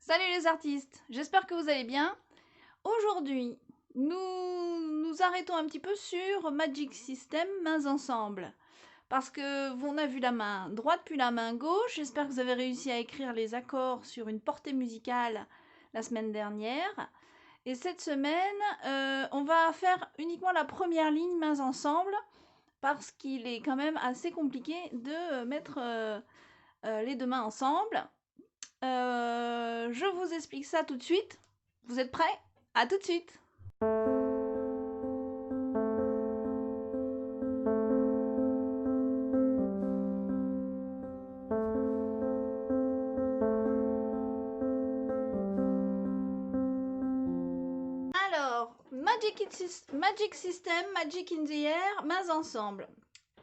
Salut les artistes, j'espère que vous allez bien. Aujourd'hui, nous arrêtons un petit peu sur Magic System mains ensemble. Parce que on a vu la main droite puis la main gauche. J'espère que vous avez réussi à écrire les accords sur une portée musicale la semaine dernière. Et cette semaine, on va faire uniquement la première ligne mains ensemble. Parce qu'il est quand même assez compliqué de mettre les deux mains ensemble. Je vous explique ça tout de suite. Vous êtes prêts? À tout de suite. Alors, Magic System, Magic in the Air, mains ensemble.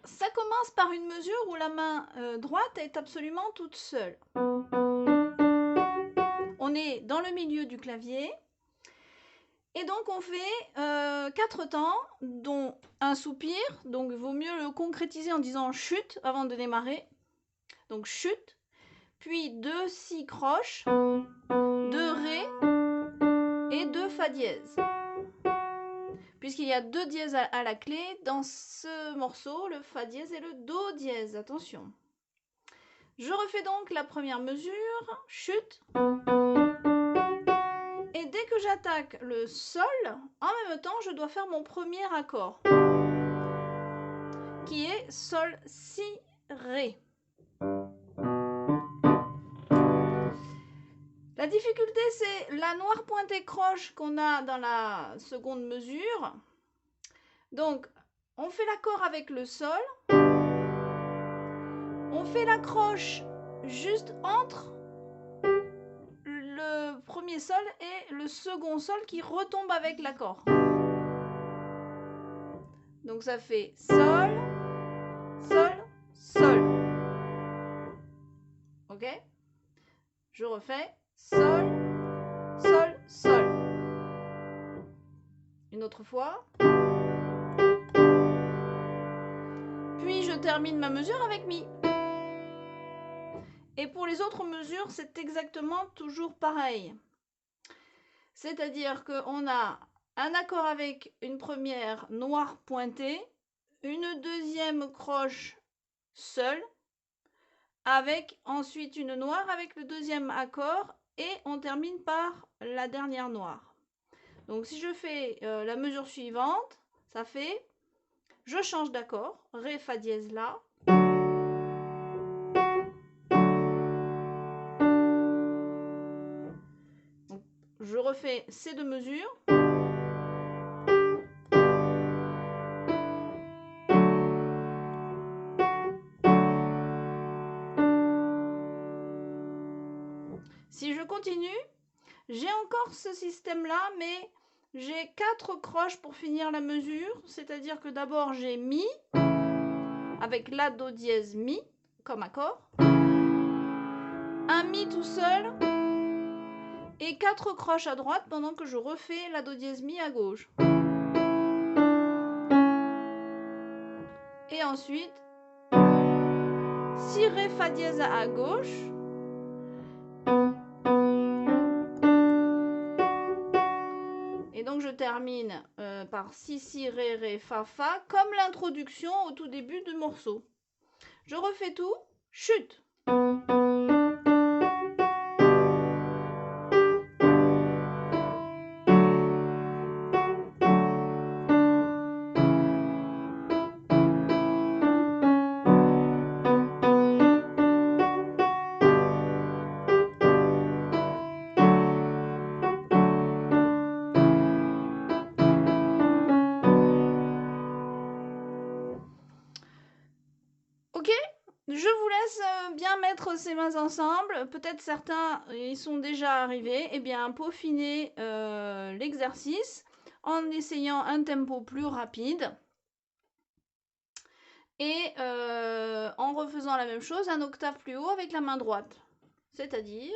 Ça commence par une mesure où la main droite est absolument toute seule. On est dans le milieu du clavier. Et donc on fait 4 temps, dont un soupir. Donc il vaut mieux le concrétiser en disant chute avant de démarrer. Donc chute. Puis 2 si croches, 2 ré et 2 fa dièse. Puisqu'il y a 2 dièses à la clé dans ce morceau, le fa dièse et le do dièse. Attention. Je refais donc la première mesure, chute. Et dès que j'attaque le sol, en même temps, je dois faire mon premier accord, qui est sol, si, ré. La difficulté, c'est la noire pointée croche qu'on a dans la seconde mesure. Donc, on fait l'accord avec le sol. On fait la croche juste entre le premier sol et le second sol qui retombe avec l'accord. Donc ça fait sol, sol, sol. Ok? Je refais sol, sol, sol. Une autre fois. Puis je termine ma mesure avec mi. Et pour les autres mesures, c'est exactement toujours pareil. C'est-à-dire qu'on a un accord avec une première noire pointée, une deuxième croche seule, avec ensuite une noire avec le deuxième accord, et on termine par la dernière noire. Donc si je fais la mesure suivante, ça fait, je change d'accord, ré, fa dièse, la. Donc, je refais ces deux mesures. Si je continue, j'ai encore ce système-là, mais j'ai 4 croches pour finir la mesure. C'est-à-dire que d'abord j'ai mi, avec la, do dièse, mi, comme accord. Un mi tout seul, et 4 croches à droite pendant que je refais la, do dièse, mi à gauche. Et ensuite, si, ré, fa dièse à gauche. Et donc je termine par si, si, ré, ré, fa, fa, comme l'introduction au tout début du morceau. Je refais tout, chute. Ok, je vous laisse bien mettre ces mains ensemble. Peut-être certains y sont déjà arrivés. Eh bien, peaufiner l'exercice en essayant un tempo plus rapide. Et en refaisant la même chose, un octave plus haut avec la main droite. C'est-à-dire...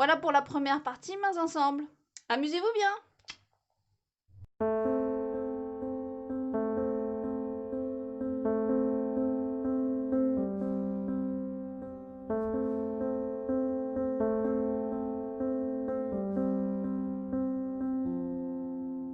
Voilà pour la première partie, mains ensemble. Amusez-vous bien!